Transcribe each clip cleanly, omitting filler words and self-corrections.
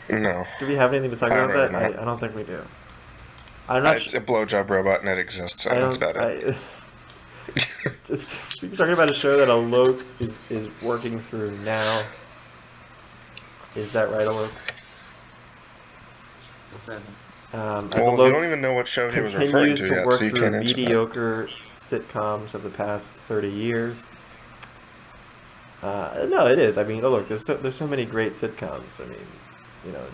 No. Do we have anything to talk I about really that? not. I don't think we do. I'm not It's a blowjob robot and it exists, I and that's don't. about it. You're talking about a show that Alok is working through now. Is that right, Alok? As Well, you don't Alok even know what show he was referring continues to to yet, work so you through can't answer that. mediocre sitcoms of the past 30 years. No, it is. I mean, oh look, there's so many great sitcoms. I mean,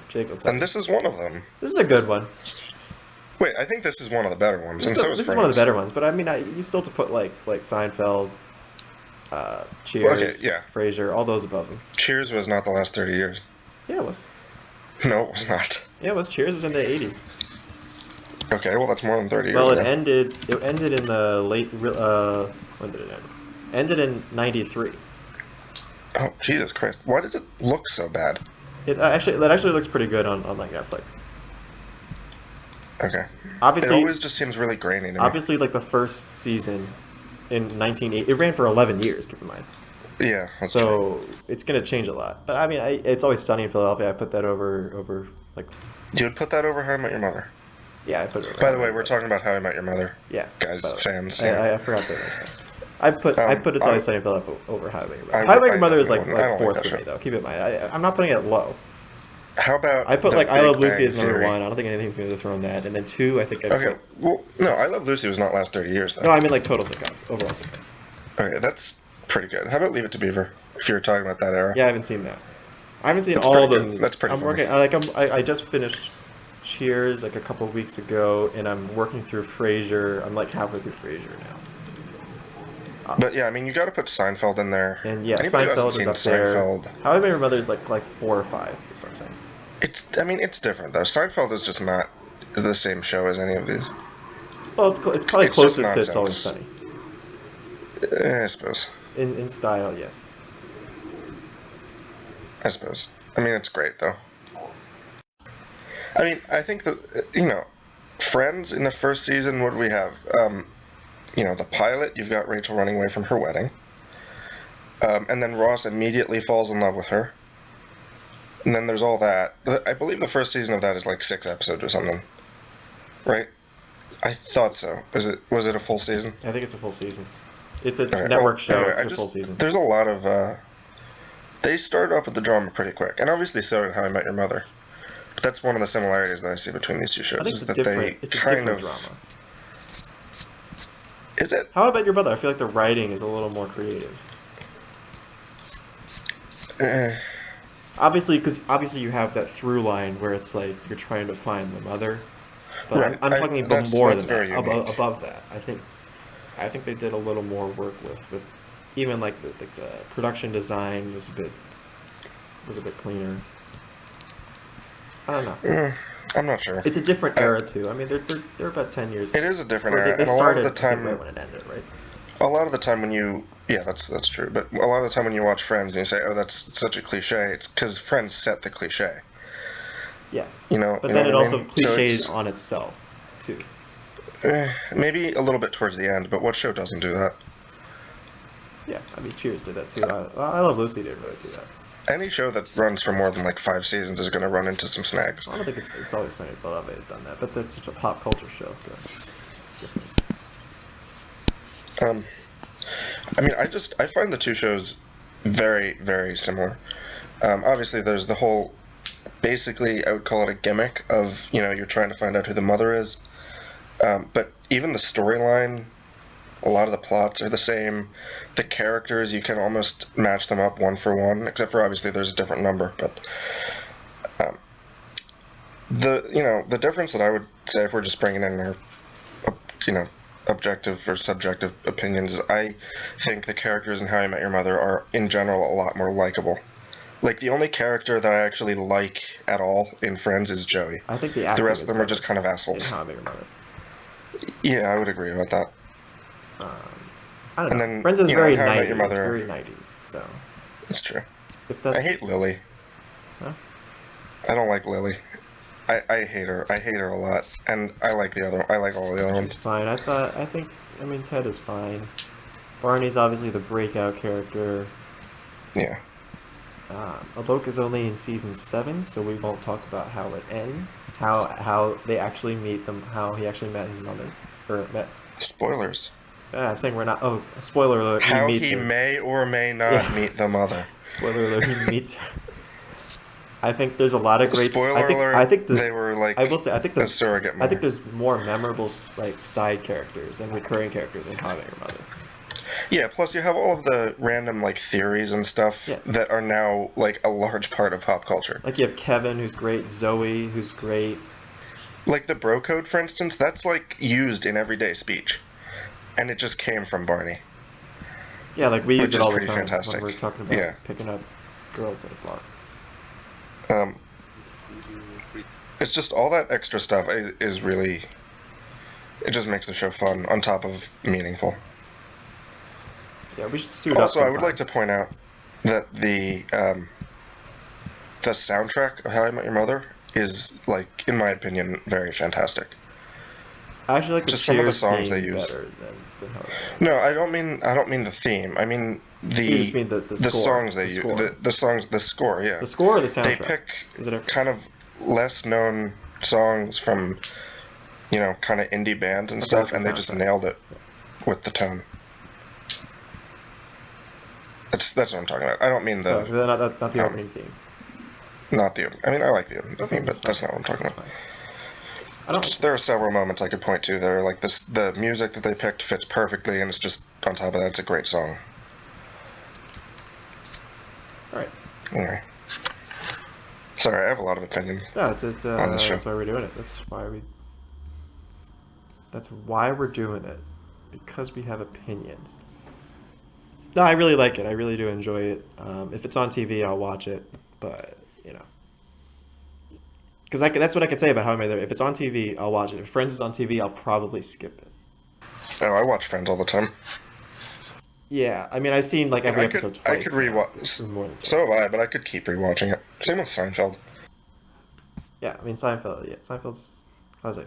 Jake will tell And you. this is one of them. This is a good one. Wait, I think this is one of the better ones, and so is This is one of the Friends. better ones. But I mean, you still have to put like Seinfeld, Well, okay, Cheers, yeah. Frasier, all those above them. Cheers was not the last 30 years. Yeah, it was. No, it was not. Yeah, it was. Cheers was in the 80s. Okay, well, that's more than 30 years Well, ago. it ended in the late. When did it end? Ended in '93. Oh, Jesus Christ. Why does it look so bad? That actually looks pretty good on like Netflix. Okay. Obviously, it always just seems really grainy to me. Obviously, like the first season in 1980, it ran for 11 years. Keep in mind. Yeah, that's so true. It's gonna change a lot. But I mean, it's Always Sunny in Philadelphia. I put that over like. You would put that over How I Met Your Mother. Yeah, I put it over. By the way, we're talking about How I Met Your Mother. Yeah, guys, fans. I forgot to mention that. I put It's Always Sunny in Philadelphia over How I Met Your Mother. How I Met Your Mother is like fourth for me though. Keep it in mind. I'm not putting it low. How about I put like I Love Lucy as number Theory? 1. I don't think anything's going to dethrone that. And then 2, I think. Well, no, I Love Lucy was not last 30 years though. No, I mean like total sitcoms, overall sitcoms. Okay, that's pretty good. How about Leave It to Beaver? If you're talking about that era. Yeah, I haven't seen that. I haven't seen That's all pretty those. good. That's pretty. I'm funny. working. I just finished Cheers like a couple of weeks ago, and I'm working through Frasier. I'm like halfway through Frasier now. But yeah, I mean, you got to put Seinfeld in there. And yeah, Anybody who Seinfeld hasn't is up seen there. Seinfeld, How I Met Your Mother is like 4 or 5. Is what I'm saying. It's different though. Seinfeld is just not the same show as any of these. Well, it's probably It's closest to It's Always Sunny. I suppose. In style, yes. I suppose. I mean, it's great though. I mean, I think that Friends in the first season. What do we have? The pilot. You've got Rachel running away from her wedding, and then Ross immediately falls in love with her. And then there's all that. I believe the first season of that is like 6 episodes or something, right? I thought so. Was it a full season? I think it's a full season. It's a network show. Anyway, It's a full season. There's a lot of. They started up with the drama pretty quick, and obviously so did How I Met Your Mother. But that's one of the similarities that I see between these two shows. I think is it's that a different drama. Is it? How about Your Mother? I feel like the writing is a little more creative. Obviously, because you have that through line where it's like you're trying to find the mother. But right. I'm talking about more than that. Unique. Above that, I think they did a little more work with even like the production design was a bit cleaner. I don't know. I'm not sure. It's a different era too. I mean, they're about 10 years. It is a different era, They and a lot of the time right when it ended, right? A lot of the time when that's true. But a lot of the time when you watch Friends and you say, "Oh, that's such a cliche," it's because Friends set the cliche. Yes. But then it also cliches on itself, too. Maybe a little bit towards the end, but what show doesn't do that? Yeah, I mean, Cheers did that too. I Love Lucy didn't really do that. Any show that runs for more than like 5 seasons is going to run into some snags. I don't think It's Always Sunny in Philadelphia has done that, but that's such a pop culture show, so it's different. I mean, I find the two shows very, very similar. Obviously, there's the whole, basically, I would call it a gimmick of, you're trying to find out who the mother is. But even the storyline, a lot of the plots are the same. The characters, you can almost match them up one for one, except for obviously there's a different number. But the difference that I would say, if we're just bringing in our, objective or subjective opinions, I think the characters in How I Met Your Mother are, in general, a lot more likable. Like, the only character that I actually like at all in Friends is Joey. I think the rest of them are just kind of assholes. In How I Met Your Mother. Yeah, I would agree with that. I don't know. And then, Friends is very How I Met 90s. Your Mother, It's very 90s, so... It's true. I hate Lily. Huh? I don't like Lily. I hate her. I hate her a lot. And I like all the other ones. She's fine. I mean, Ted is fine. Barney's obviously the breakout character. Yeah. Alok is only in season 7, so we won't talk about how it ends. How they actually meet them. How he actually met his mother, or met. Spoilers. I'm saying we're not. Oh, spoiler alert! He How meets he her. may or may not Yeah. meet the mother. Spoiler alert! He meets her. I think there's a lot of great. Spoiler I alert. think They were like I will say. a surrogate I think mother. there's more memorable like side characters and recurring characters in How I Met Your Mother. Yeah, plus you have all of the random like theories and stuff Yeah. that are now like a large part of pop culture. Like you have Kevin, who's great. Zoe, who's great. Like the bro code, for instance, that's like used in everyday speech, and it just came from Barney, Yeah, like we use which it is all the pretty time fantastic. when we're talking about Yeah. picking up girls at a bar. It's just all that extra stuff is really. It just makes the show fun on top of meaningful. Yeah, we should suit up Also, I sometime. would like to point out that the soundtrack of How I Met Your Mother is, like, in my opinion, very fantastic. I actually like the just some of the Cheers songs theme they use. better than How I Met. No, I don't mean the theme. I mean You just mean the score, songs they the use. score. The score, yeah. The score or the soundtrack? They pick Is it kind of less known songs from, kind of indie bands and Okay, stuff, that's the and they just soundtrack. nailed it with the tone. That's what I'm talking about. I don't mean not the um, opening theme. not the. I mean, I like the opening, Okay, but that's not what I'm talking That's about. fine. I don't. There are several moments I could point to that are like this. The music that they picked fits perfectly, and it's just on top of that, it's a great song. All right. Anyway, sorry, I have a lot of opinion. No, on the show. that's why we're doing it. That's why we're doing it, because we have opinions. No, I really like it. I really do enjoy it. If it's on TV, I'll watch it. But because that's what I could say about How I Met Your Mother. If it's on TV, I'll watch it. If Friends is on TV, I'll probably skip it. Oh, I watch Friends all the time. Yeah, I mean, I've seen like every episode twice. I could rewatch. More than twice. So have I, but I could keep rewatching it. Same with Seinfeld. Yeah, I mean Seinfeld. Yeah, Seinfeld's.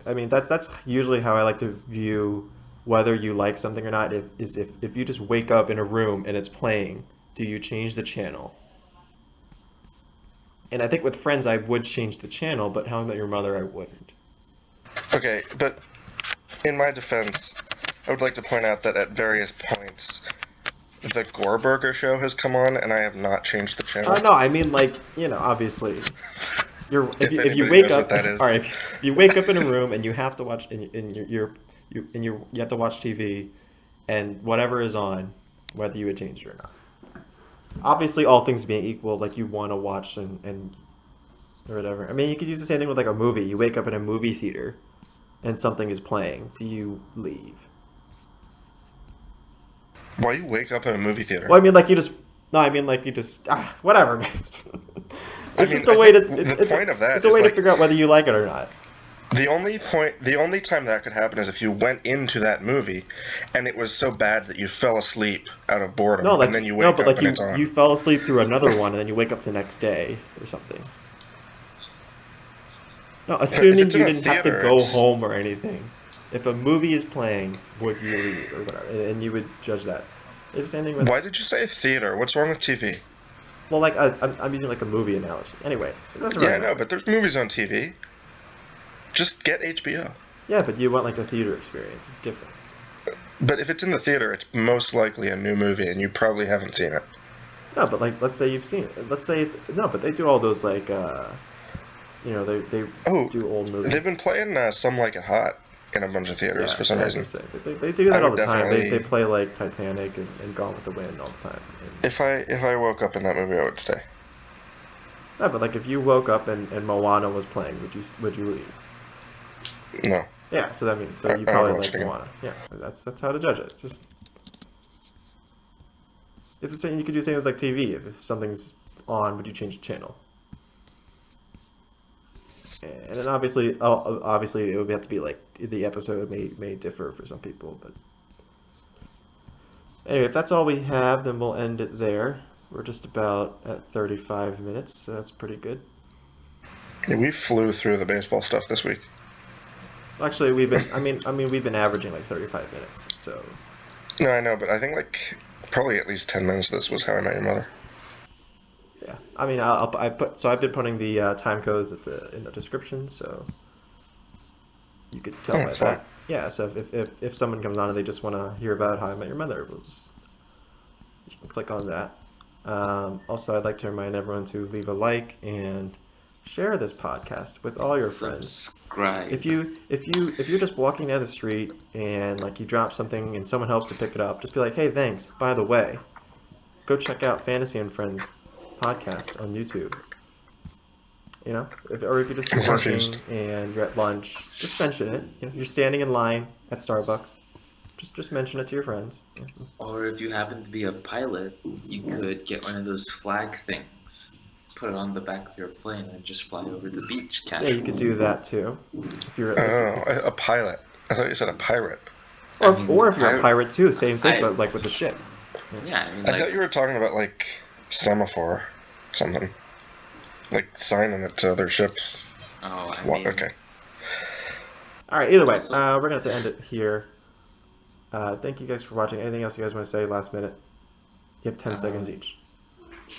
I mean that's usually how I like to view whether you like something or not. If you just wake up in a room and it's playing, do you change the channel? And I think with Friends, I would change the channel, but How I Met Your Mother, I wouldn't. Okay, but in my defense, I would like to point out that at various points, the Gore Burger show has come on, and I have not changed the channel. No, I mean like obviously, if you anybody wake knows up, what that is. all right, if you wake up in a room and you have to watch, you have to watch TV, and whatever is on, whether you would change it or not. Obviously, all things being equal, like you want to watch and or whatever. I mean, you could use the same thing with like a movie. You wake up in a movie theater, and something is playing. Do you leave? Why you wake up in a movie theater? Well, I mean, like you just. No, I mean, like you just. Whatever, guys. I It's mean, just a I way to. think It's the point of that It's a is, way to like- figure out whether you like it or not. The only time that could happen is if you went into that movie, and it was so bad that you fell asleep out of boredom, No, like and then you wake up but like and it's on. you fell asleep through another one, and then you wake up the next day or something. No, assuming it's in you a didn't have to theater, go it's- home or anything. If a movie is playing, would you leave or whatever? And you would judge that. It's the same thing with. Why did you say theater? What's wrong with TV? Well, like I'm using like a movie analogy. Anyway, it doesn't Yeah, really I know, matter. but there's movies on TV. Just get HBO. Yeah, but you want like the theater experience. It's different. But if it's in the theater, it's most likely a new movie, and you probably haven't seen it. No, but like let's say you've seen it. Let's say it's no, but they do all those like they Oh, do old movies. they've been playing Some Like It Hot in a bunch of theaters Yeah, for some that's reason. what I'm saying. They do that I all would the time. They definitely- play like Titanic and Gone with the Wind all the time. And, If I woke up in that movie, I would stay. no, but like if you woke up and Moana was playing, would you leave? No. Yeah, so that means I you would probably watch like it again. Moana. Yeah, that's how to judge it. It's the same. You could do the same with like TV. If something's on, would you change the channel? And then obviously it would have to be like the episode may differ for some people, but anyway, if that's all we have, then we'll end it there. We're just about at 35 minutes, so that's pretty good. Yeah, we flew through the baseball stuff this week. Actually, we've been averaging like 35 minutes, so No, I know, but I think like probably at least 10 minutes of this was How I Met Your Mother. Yeah, I mean, I've been putting the time codes in the description, so you could tell Oh, by fun. that. Yeah, so if someone comes on and they just want to hear about How I Met Your Mother, you can click on that. Also, I'd like to remind everyone to leave a like and share this podcast with all And your friends. If subscribe. you if you're just walking down the street and like you drop something and someone helps to pick it up, just be like, "Hey, thanks. By the way, go check out Fantasy and Friends podcast on YouTube." Or if you're Confused. working and you're at lunch, just mention it. You're standing in line at Starbucks. Just mention it to your friends. Yeah, Or if you happen to be a pilot, you could get one of those flag things, put it on the back of your plane, and just fly over the beach yeah, you could casually. do that too. If you're Oh, if a pilot. I thought you said a pirate. I or mean, if you're a pirate too, same thing, I but like with the ship. yeah, I mean, I thought like, you were talking about like semaphore, something like signing it to other ships. oh, I What? mean, Okay. All right. Either way, also, we're gonna have to end it here. Thank you guys for watching. Anything else you guys want to say last minute? You have 10 seconds uh, each.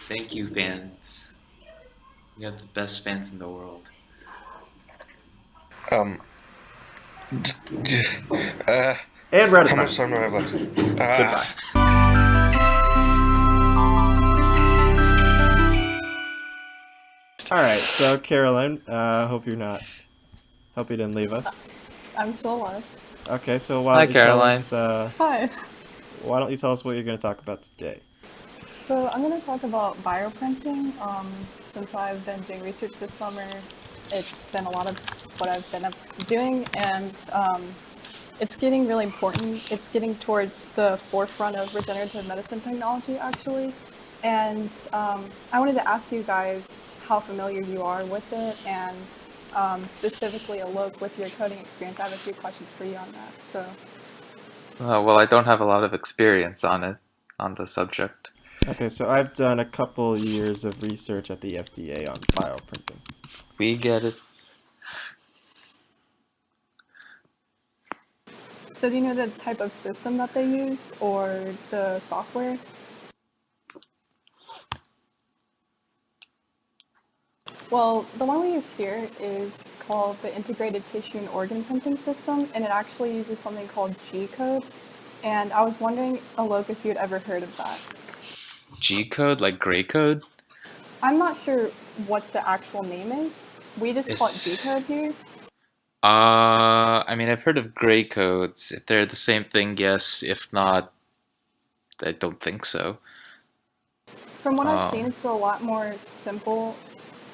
thank you, fans. You have the best fans in the world. Um. Uh. And we're out of How time. much time do I have left? Goodbye. All right. So Caroline, hope you didn't leave us. I'm still alive. Okay. So why Hi, don't you tell Caroline. us? Hi. Why don't you tell us what you're going to talk about today? So I'm going to talk about bioprinting. Since I've been doing research this summer, it's been a lot of what I've been doing, and it's getting really important. It's getting towards the forefront of regenerative medicine technology, actually. And I wanted to ask you guys how familiar you are with it, and specifically, Alok, with your coding experience. I have a few questions for you on that. So. Well, I don't have a lot of experience on the subject. Okay. So I've done a couple years of research at the FDA on bioprinting. We get it. So do you know the type of system that they used or the software? Well, the one we use here is called the Integrated Tissue and Organ Printing System, and it actually uses something called G-code. And I was wondering, Alok, if you'd ever heard of that. G code, like gray code? I'm not sure what the actual name is. We just call it It's G-code here. I mean, I've heard of gray codes. If they're the same thing, yes. If not, I don't think so. From what I've seen, Um, it's a lot more simple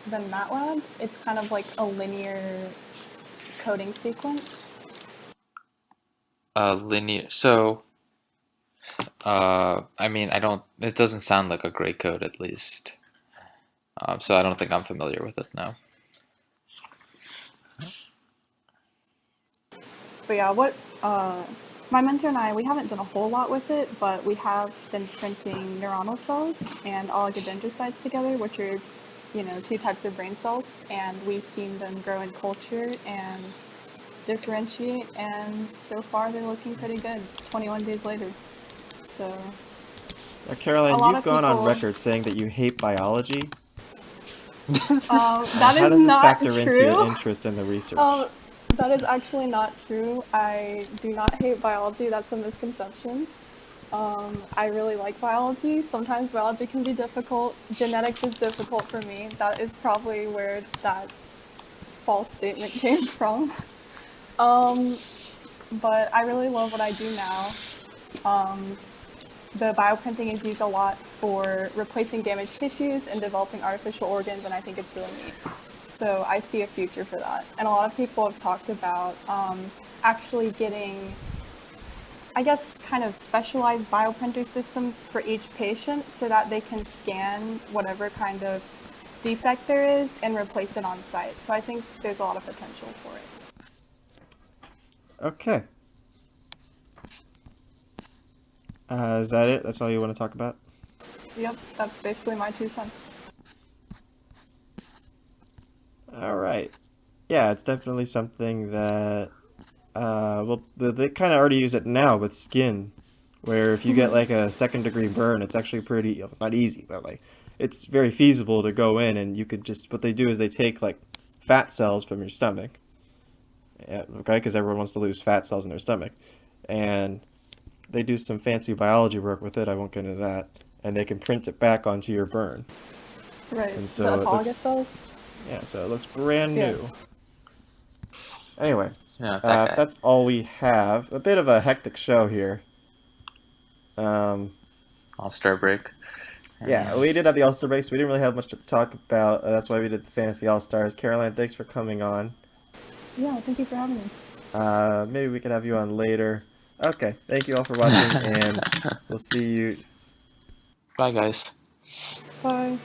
than MATLAB. It's kind of like a linear coding sequence. Linear. So, I mean, I don't. It doesn't sound like a gray code, at least. So I don't think I'm familiar with it now. But yeah, my mentor and I, we haven't done a whole lot with it, but we have been printing neuronal cells and oligodendrocytes together, which are, two types of brain cells, and we've seen them grow in culture and differentiate, and so far they're looking pretty good 21 days later. So a Caroline, lot you've of gone on people, record saying that you hate biology. that How is does this not factor into your true. interest in the research? That is actually not true. I do not hate biology. That's a misconception. I really like biology. Sometimes biology can be difficult. Genetics is difficult for me. That is probably where that false statement came from. But I really love what I do now. The bioprinting is used a lot for replacing damaged tissues and developing artificial organs, and I think it's really neat. So I see a future for that. And a lot of people have talked about actually getting, I guess, kind of specialized bioprinter systems for each patient so that they can scan whatever kind of defect there is and replace it on site. So I think there's a lot of potential for it. Okay. Is that it? That's all you want to talk about? Yep, that's basically my 2 cents. All right. Yeah, it's definitely something that, well, they kind of already use it now with skin, where if you get like a second degree burn, it's actually pretty, not easy, but like, it's very feasible to go in and you could just, what they do is they take like fat cells from your stomach, okay, because everyone wants to lose fat cells in their stomach, and they do some fancy biology work with it. I won't get into that, and they can print it back onto your burn. Right. And The so it autologous looks, cells. yeah, so it looks brand Yeah. new. Anyway, Yeah, that guy. that's all we have. A bit of a hectic show here. All-Star break. Yeah, we did have the All-Star break, so we didn't really have much to talk about. That's why we did the Fantasy All-Stars. Caroline, thanks for coming on. Yeah, thank you for having me. Maybe we could have you on later. Okay, thank you all for watching, and we'll see you. Bye, guys. Bye.